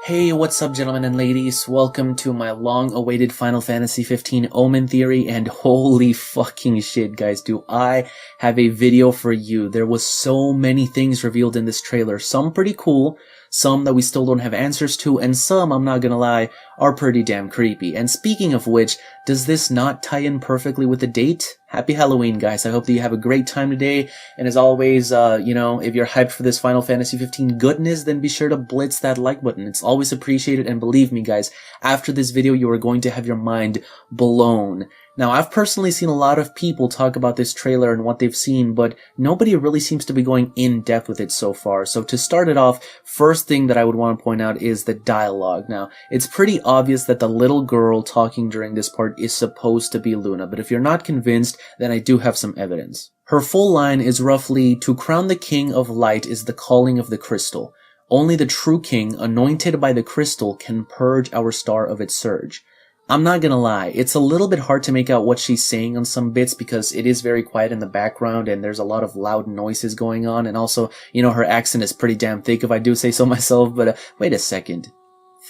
Hey, what's up, gentlemen and ladies? Welcome to my long-awaited Final Fantasy 15 Omen theory, and holy fucking shit, guys, do I have a video for you. There was so many things revealed in this trailer, some pretty cool, some that we still don't have answers to, and some, I'm not gonna lie, are pretty damn creepy. And speaking of which, does this not tie in perfectly with the date? Happy Halloween, guys. I hope that you have a great time today, and as always, if you're hyped for this Final Fantasy 15 goodness, then be sure to blitz that like button. It's always appreciated, and believe me, guys, after this video, you are going to have your mind blown. Now, I've personally seen a lot of people talk about this trailer and what they've seen, but nobody really seems to be going in depth with it so far. So to start it off, first thing that I would want to point out is the dialogue. Now, it's pretty obvious that the little girl talking during this part is supposed to be Luna, but if you're not convinced, then I do have some evidence. Her full line is roughly, "To crown the king of light is the calling of the crystal. Only the true king, anointed by the crystal, can purge our star of its surge." I'm not gonna lie, it's a little bit hard to make out what she's saying on some bits because it is very quiet in the background and there's a lot of loud noises going on, and also, her accent is pretty damn thick if I do say so myself, but wait a second.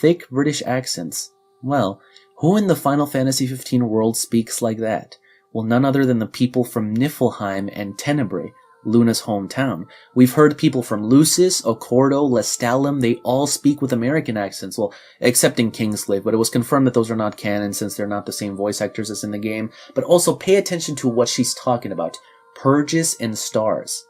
Thick British accents? Well, who in the Final Fantasy 15 world speaks like that? Well, none other than the people from Niflheim and Tenebrae, Luna's hometown. We've heard people from Lucis, Accordo, Lestalem, they all speak with American accents, well, except in Kingsglaive, but it was confirmed that those are not canon since they're not the same voice actors as in the game. But also pay attention to what she's talking about. Purges and stars.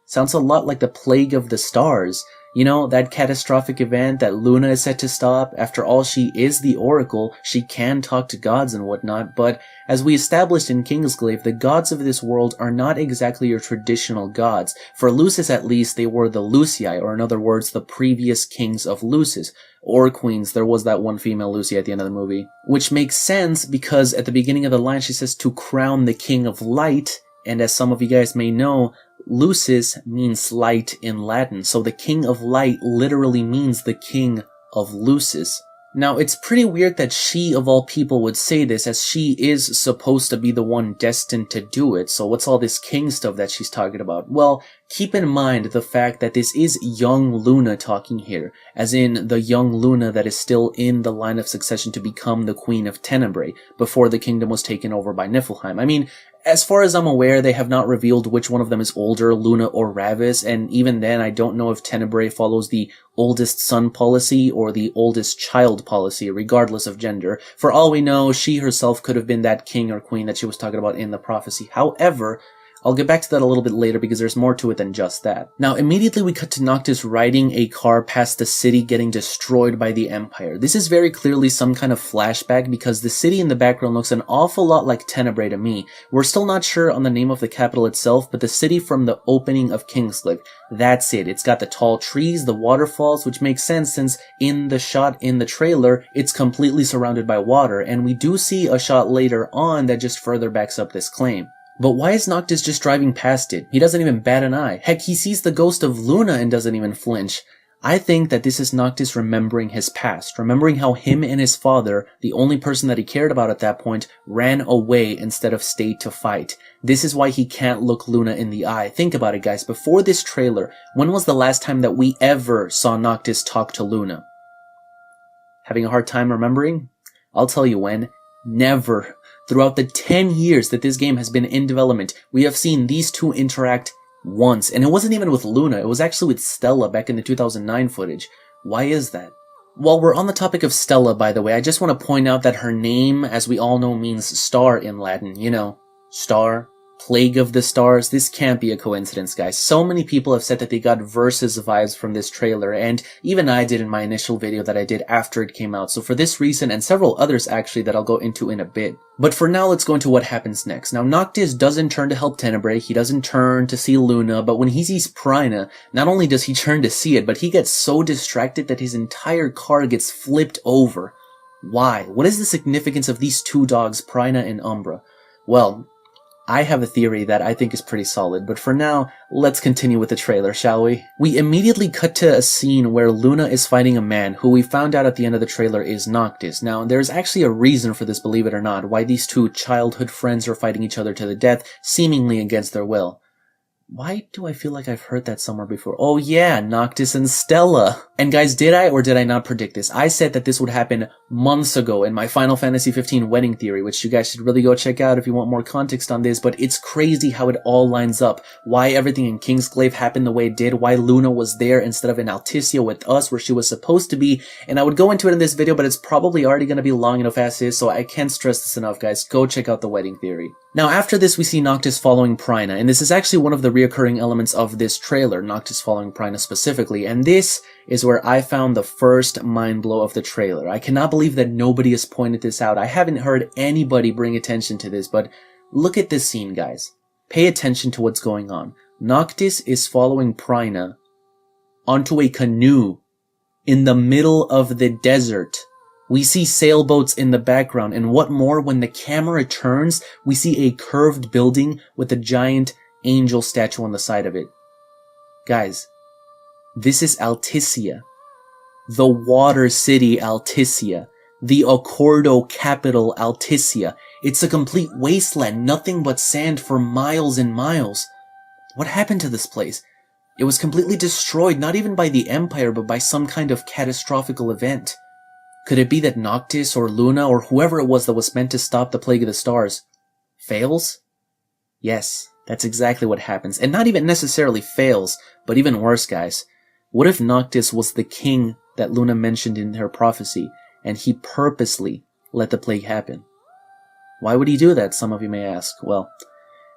Sounds a lot like the Plague of the Stars. That catastrophic event that Luna is set to stop. After all, she is the Oracle, she can talk to gods and whatnot, but as we established in Kingsglaive, the gods of this world are not exactly your traditional gods. For Lucis at least, they were the Lucii, or in other words, the previous kings of Lucis. Or queens, there was that one female Lucy at the end of the movie. Which makes sense because at the beginning of the line she says to crown the king of light, and as some of you guys may know, Lucis means light in Latin, so the King of Light literally means the King of Lucis. Now, it's pretty weird that she, of all people, would say this, as she is supposed to be the one destined to do it, so what's all this king stuff that she's talking about? Well, keep in mind the fact that this is young Luna talking here, as in the young Luna that is still in the line of succession to become the Queen of Tenebrae, before the kingdom was taken over by Niflheim. I mean, as far as I'm aware, they have not revealed which one of them is older, Luna or Ravis, and even then I don't know if Tenebrae follows the oldest son policy or the oldest child policy, regardless of gender. For all we know, she herself could have been that king or queen that she was talking about in the prophecy. However, I'll get back to that a little bit later because there's more to it than just that. Now, immediately we cut to Noctis riding a car past the city getting destroyed by the Empire. This is very clearly some kind of flashback because the city in the background looks an awful lot like Tenebrae to me. We're still not sure on the name of the capital itself, but the city from the opening of Kingsglaive. That's it. It's got the tall trees, the waterfalls, which makes sense since in the shot in the trailer, it's completely surrounded by water, and we do see a shot later on that just further backs up this claim. But why is Noctis just driving past it? He doesn't even bat an eye. Heck, he sees the ghost of Luna and doesn't even flinch. I think that this is Noctis remembering his past, remembering how him and his father, the only person that he cared about at that point, ran away instead of stayed to fight. This is why he can't look Luna in the eye. Think about it, guys. Before this trailer, when was the last time that we ever saw Noctis talk to Luna? Having a hard time remembering? I'll tell you when. Never. Throughout the 10 years that this game has been in development, we have seen these two interact once. And it wasn't even with Luna, it was actually with Stella back in the 2009 footage. Why is that? While we're on the topic of Stella, by the way, I just want to point out that her name, as we all know, means star in Latin. Star. Plague of the Stars. This can't be a coincidence, guys. So many people have said that they got Versus vibes from this trailer, and even I did in my initial video that I did after it came out. So for this reason, and several others actually that I'll go into in a bit. But for now, let's go into what happens next. Now, Noctis doesn't turn to help Tenebrae, he doesn't turn to see Luna, but when he sees Prina, not only does he turn to see it, but he gets so distracted that his entire car gets flipped over. Why? What is the significance of these two dogs, Prina and Umbra? Well, I have a theory that I think is pretty solid, but for now, let's continue with the trailer, shall we? We immediately cut to a scene where Luna is fighting a man who we found out at the end of the trailer is Noctis. Now, there's actually a reason for this, believe it or not, why these two childhood friends are fighting each other to the death, seemingly against their will. Why do I feel like I've heard that somewhere before? Oh yeah, Noctis and Stella. And guys, did I or did I not predict this? I said that this would happen months ago in my Final Fantasy 15 wedding theory, which you guys should really go check out if you want more context on this, but it's crazy how it all lines up. Why everything in Kingsglaive happened the way it did, why Luna was there instead of in Alticia with us where she was supposed to be, and I would go into it in this video, but it's probably already going to be long enough as is, so I can't stress this enough, guys. Go check out the wedding theory. Now, after this, we see Noctis following Prina, and this is actually one of the reoccurring elements of this trailer, Noctis following Prina specifically, and this is where I found the first mind blow of the trailer. I cannot believe that nobody has pointed this out. I haven't heard anybody bring attention to this, but look at this scene, guys. Pay attention to what's going on. Noctis is following Prina onto a canoe in the middle of the desert. We see sailboats in the background, and what more, when the camera turns, we see a curved building with a giant angel statue on the side of it. Guys, this is Alticia. The water city Alticia. The Accordo capital Alticia. It's a complete wasteland, nothing but sand for miles and miles. What happened to this place? It was completely destroyed, not even by the Empire, but by some kind of catastrophic event. Could it be that Noctis or Luna or whoever it was that was meant to stop the Plague of the Stars fails? Yes, that's exactly what happens. And not even necessarily fails, but even worse, guys. What if Noctis was the king that Luna mentioned in her prophecy, and he purposely let the plague happen? Why would he do that, some of you may ask? Well,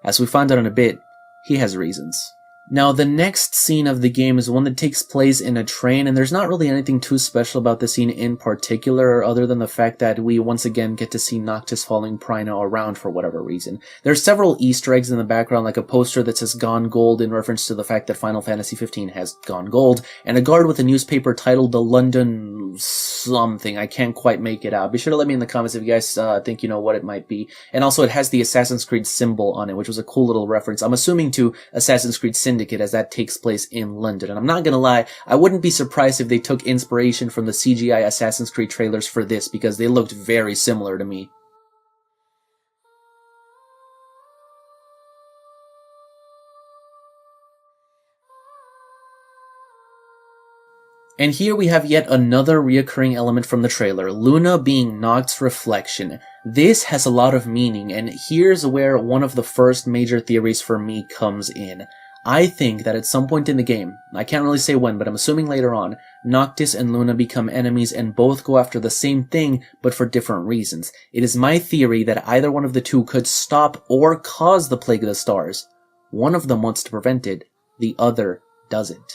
as we find out in a bit, he has reasons. Now, the next scene of the game is one that takes place in a train, and there's not really anything too special about the scene in particular, other than the fact that we once again get to see Noctis following Prina around for whatever reason. There's several Easter eggs in the background, like a poster that says Gone Gold in reference to the fact that Final Fantasy 15 has gone gold, and a guard with a newspaper titled The London something. I can't quite make it out. Be sure to let me in the comments if you guys think you know what it might be. And also it has the Assassin's Creed symbol on it, which was a cool little reference. I'm assuming to Assassin's Creed Syndicate, as that takes place in London. And I'm not gonna lie, I wouldn't be surprised if they took inspiration from the CGI Assassin's Creed trailers for this, because they looked very similar to me. And here we have yet another reoccurring element from the trailer, Luna being Noct's reflection. This has a lot of meaning, and here's where one of the first major theories for me comes in. I think that at some point in the game, I can't really say when, but I'm assuming later on, Noctis and Luna become enemies and both go after the same thing, but for different reasons. It is my theory that either one of the two could stop or cause the Plague of the Stars. One of them wants to prevent it, the other doesn't.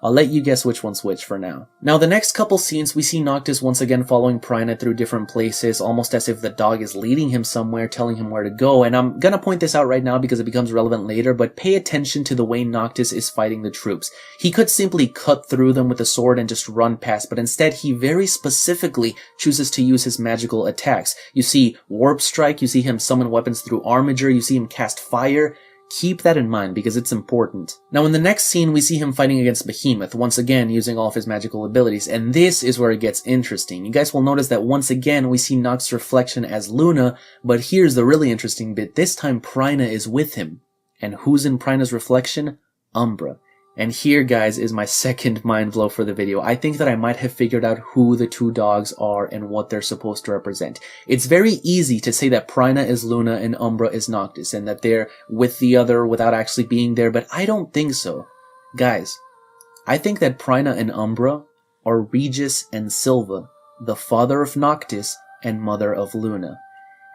I'll let you guess which one's which for now. Now, the next couple scenes, we see Noctis once again following Prina through different places, almost as if the dog is leading him somewhere, telling him where to go, and I'm gonna point this out right now because it becomes relevant later, but pay attention to the way Noctis is fighting the troops. He could simply cut through them with a sword and just run past, but instead he very specifically chooses to use his magical attacks. You see Warp Strike, you see him summon weapons through Armiger, you see him cast fire. Keep that in mind because it's important. Now in the next scene we see him fighting against Behemoth, once again using all of his magical abilities, and this is where it gets interesting. You guys will notice that once again we see Noct's reflection as Luna, but here's the really interesting bit. This time Prina is with him. And who's in Prina's reflection? Umbra. And here, guys, is my second mind blow for the video. I think that I might have figured out who the two dogs are and what they're supposed to represent. It's very easy to say that Prina is Luna and Umbra is Noctis, and that they're with the other without actually being there, but I don't think so. Guys, I think that Prina and Umbra are Regis and Silva, the father of Noctis and mother of Luna.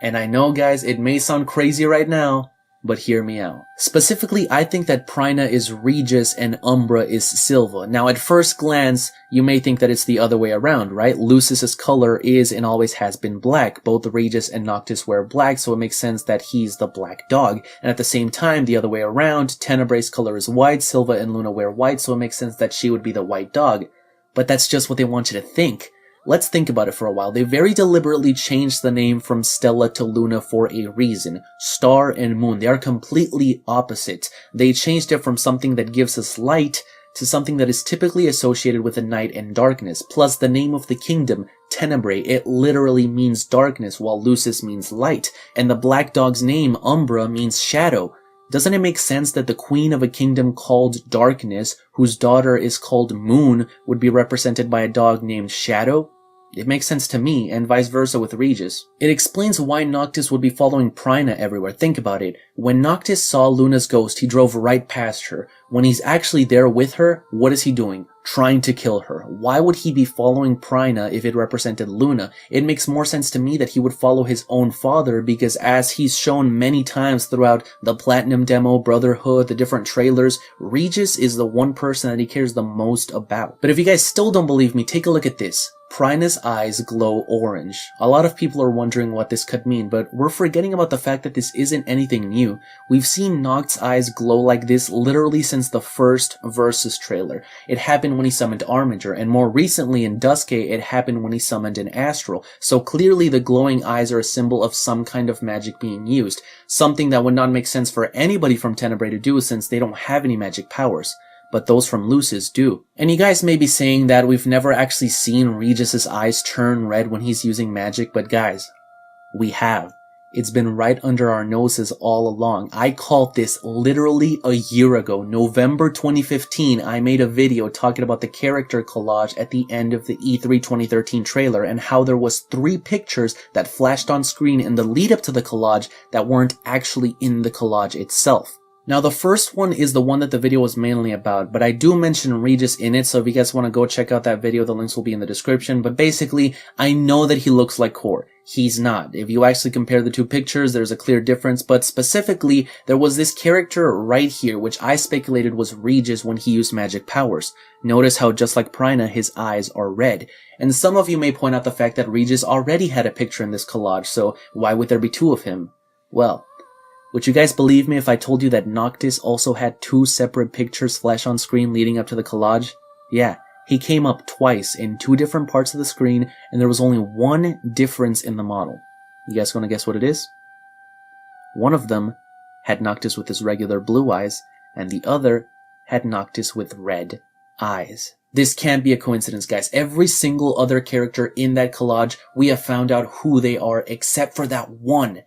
And I know, guys, it may sound crazy right now, but hear me out. Specifically, I think that Prina is Regis and Umbra is Silva. Now, at first glance, you may think that it's the other way around, right? Lucis's color is and always has been black. Both Regis and Noctis wear black, so it makes sense that he's the black dog. And at the same time, the other way around, Tenebrae's color is white, Silva and Luna wear white, so it makes sense that she would be the white dog. But that's just what they want you to think. Let's think about it for a while. They very deliberately changed the name from Stella to Luna for a reason. Star and Moon, they are completely opposite. They changed it from something that gives us light to something that is typically associated with the night and darkness. Plus, the name of the kingdom, Tenebrae, it literally means darkness, while Lucis means light. And the black dog's name, Umbra, means shadow. Doesn't it make sense that the queen of a kingdom called Darkness, whose daughter is called Moon, would be represented by a dog named Shadow? It makes sense to me, and vice versa with Regis. It explains why Noctis would be following Prina everywhere. Think about it. When Noctis saw Luna's ghost, he drove right past her. When he's actually there with her, what is he doing? Trying to kill her. Why would he be following Prina if it represented Luna? It makes more sense to me that he would follow his own father, because as he's shown many times throughout the Platinum demo, Brotherhood, the different trailers, Regis is the one person that he cares the most about. But if you guys still don't believe me, take a look at this. Prina's eyes glow orange. A lot of people are wondering what this could mean, but we're forgetting about the fact that this isn't anything new. We've seen Noct's eyes glow like this literally since the first Versus trailer. It happened when he summoned Armiger, and more recently in Duscae, it happened when he summoned an Astral. So clearly the glowing eyes are a symbol of some kind of magic being used. Something that would not make sense for anybody from Tenebrae to do since they don't have any magic powers. But those from Lucis do. And you guys may be saying that we've never actually seen Regis's eyes turn red when he's using magic, but guys, we have. It's been right under our noses all along. I called this literally a year ago. November 2015, I made a video talking about the character collage at the end of the E3 2013 trailer and how there was 3 pictures that flashed on screen in the lead up to the collage that weren't actually in the collage itself. Now the first one is the one that the video was mainly about, but I do mention Regis in it, so if you guys want to go check out that video, the links will be in the description. But basically, I know that he looks like Core. He's not. If you actually compare the 2 pictures, there's a clear difference, but specifically, there was this character right here, which I speculated was Regis when he used magic powers. Notice how just like Prina, his eyes are red. And some of you may point out the fact that Regis already had a picture in this collage, so why would there be 2 of him? Well, would you guys believe me if I told you that Noctis also had 2 separate pictures flash on screen leading up to the collage? Yeah, he came up twice in 2 different parts of the screen, and there was only 1 difference in the model. You guys wanna guess what it is? One of them had Noctis with his regular blue eyes, and the other had Noctis with red eyes. This can't be a coincidence, guys. Every single other character in that collage, we have found out who they are except for that one.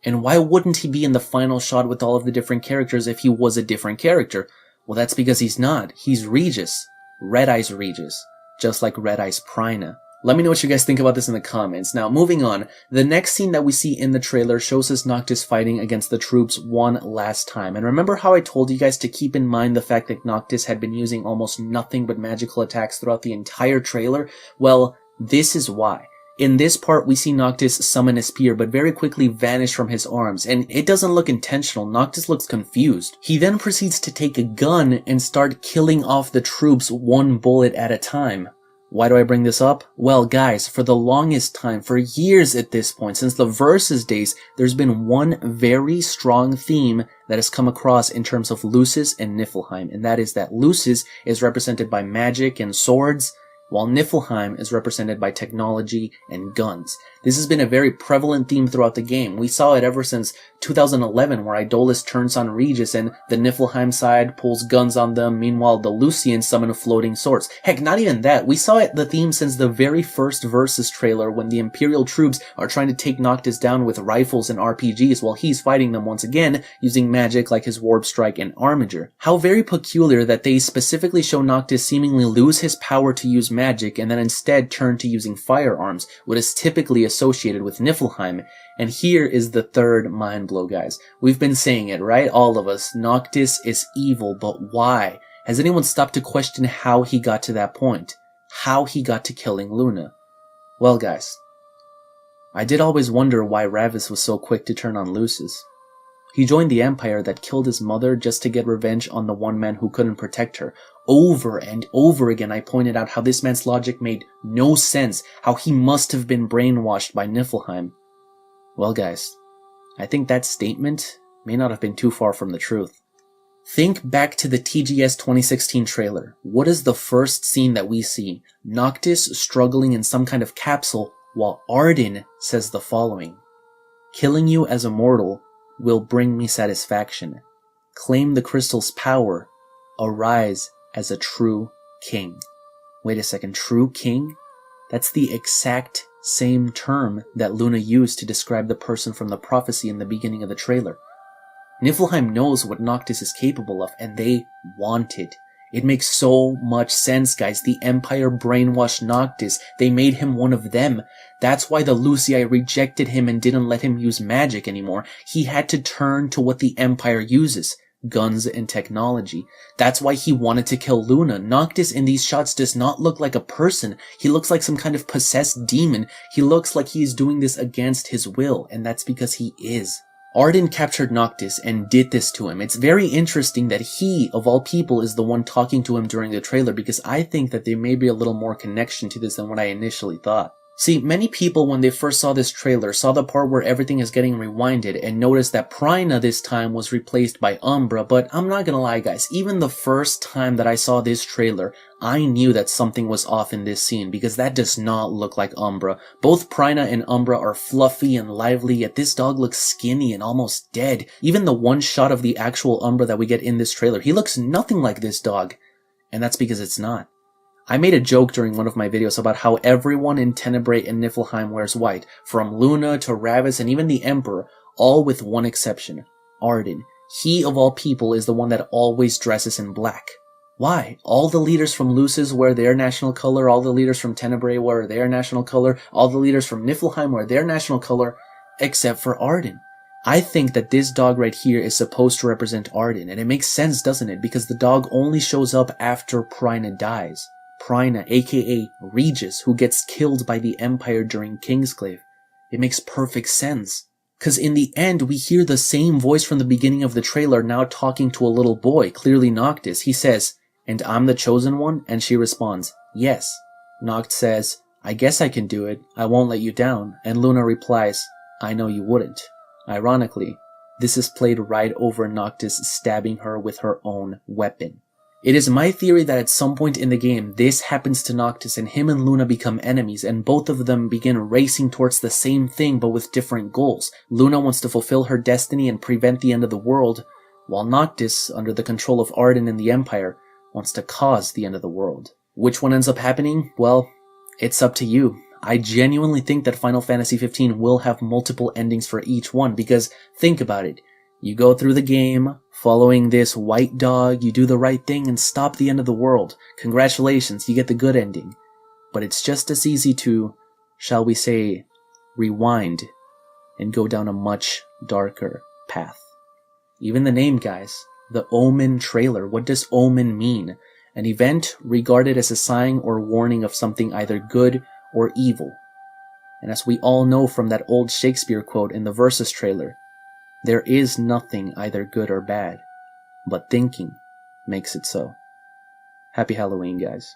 And why wouldn't he be in the final shot with all of the different characters if he was a different character? Well, that's because he's not. He's Regis. Red Eyes Regis. Just like Red Eyes Prina. Let me know what you guys think about this in the comments. Now, moving on, the next scene that we see in the trailer shows us Noctis fighting against the troops one last time. And remember how I told you guys to keep in mind the fact that Noctis had been using almost nothing but magical attacks throughout the entire trailer? Well, this is why. In this part, we see Noctis summon a spear, but very quickly vanish from his arms, and it doesn't look intentional. Noctis looks confused. He then proceeds to take a gun and start killing off the troops 1 bullet at a time. Why do I bring this up? Well, guys, for the longest time, for years at this point, since the Versus days, there's been one very strong theme that has come across in terms of Lucis and Niflheim, and that is that Lucis is represented by magic and swords, while Niflheim is represented by technology and guns. This has been a very prevalent theme throughout the game. We saw it ever since 2011, where Idolus turns on Regis and the Niflheim side pulls guns on them, meanwhile the Lucians summon floating swords. Heck, not even that. We saw it the theme since the very first Versus trailer when the Imperial troops are trying to take Noctis down with rifles and RPGs while he's fighting them once again using magic like his Warp Strike and Armiger. How very peculiar that they specifically show Noctis seemingly lose his power to use magic and then instead turn to using firearms, what is typically associated with Niflheim. And here is the third mind blow, guys. We've been saying it, right? All of us. Noctis is evil, but why? Has anyone stopped to question how he got to that point? How he got to killing Luna? Well, guys, I did always wonder why Ravis was so quick to turn on Lucis. He joined the Empire that killed his mother just to get revenge on the one man who couldn't protect her. Over and over again, I pointed out how this man's logic made no sense, how he must have been brainwashed by Niflheim. Well, guys, I think that statement may not have been too far from the truth. Think back to the TGS 2016 trailer. What is the first scene that we see? Noctis struggling in some kind of capsule while Arden says the following: "Killing you as a mortal will bring me satisfaction. Claim the crystal's power. Arise as a true king." Wait a second, true king? That's the exact same term that Luna used to describe the person from the prophecy in the beginning of the trailer. Niflheim knows what Noctis is capable of, and they want it. It makes so much sense, guys. The Empire brainwashed Noctis. They made him one of them. That's why the Lucii rejected him and didn't let him use magic anymore. He had to turn to what the Empire uses. Guns and technology. That's why he wanted to kill Luna. Noctis in these shots does not look like a person. He looks like some kind of possessed demon. He looks like he is doing this against his will, and that's because he is. Arden captured Noctis and did this to him. It's very interesting that he, of all people, is the one talking to him during the trailer, because I think that there may be a little more connection to this than what I initially thought. See, many people when they first saw this trailer saw the part where everything is getting rewinded and noticed that Prina this time was replaced by Umbra, but I'm not gonna lie guys, even the first time that I saw this trailer, I knew that something was off in this scene because that does not look like Umbra. Both Prina and Umbra are fluffy and lively, yet this dog looks skinny and almost dead. Even the one shot of the actual Umbra that we get in this trailer, he looks nothing like this dog. And that's because it's not. I made a joke during one of my videos about how everyone in Tenebrae and Niflheim wears white, from Luna to Ravis and even the Emperor, all with one exception, Arden. He of all people is the one that always dresses in black. Why? All the leaders from Lucis wear their national color, all the leaders from Tenebrae wear their national color, all the leaders from Niflheim wear their national color, except for Arden. I think that this dog right here is supposed to represent Arden, and it makes sense, doesn't it? Because the dog only shows up after Prina dies. Prina, aka Regis, who gets killed by the Empire during Kingsclave. It makes perfect sense. Cause in the end, we hear the same voice from the beginning of the trailer now talking to a little boy, clearly Noctis. He says, "And I'm the chosen one?" And she responds, "Yes." Noct says, "I guess I can do it. I won't let you down." And Luna replies, "I know you wouldn't." Ironically, this is played right over Noctis stabbing her with her own weapon. It is my theory that at some point in the game, this happens to Noctis and him and Luna become enemies and both of them begin racing towards the same thing but with different goals. Luna wants to fulfill her destiny and prevent the end of the world, while Noctis, under the control of Arden and the Empire, wants to cause the end of the world. Which one ends up happening? Well, it's up to you. I genuinely think that Final Fantasy XV will have multiple endings for each one because, think about it. You go through the game, following this white dog, you do the right thing and stop the end of the world. Congratulations, you get the good ending. But it's just as easy to, shall we say, rewind and go down a much darker path. Even the name, guys, the Omen trailer. What does Omen mean? An event regarded as a sign or warning of something either good or evil. And as we all know from that old Shakespeare quote in the Versus trailer, there is nothing either good or bad, but thinking makes it so. Happy Halloween, guys.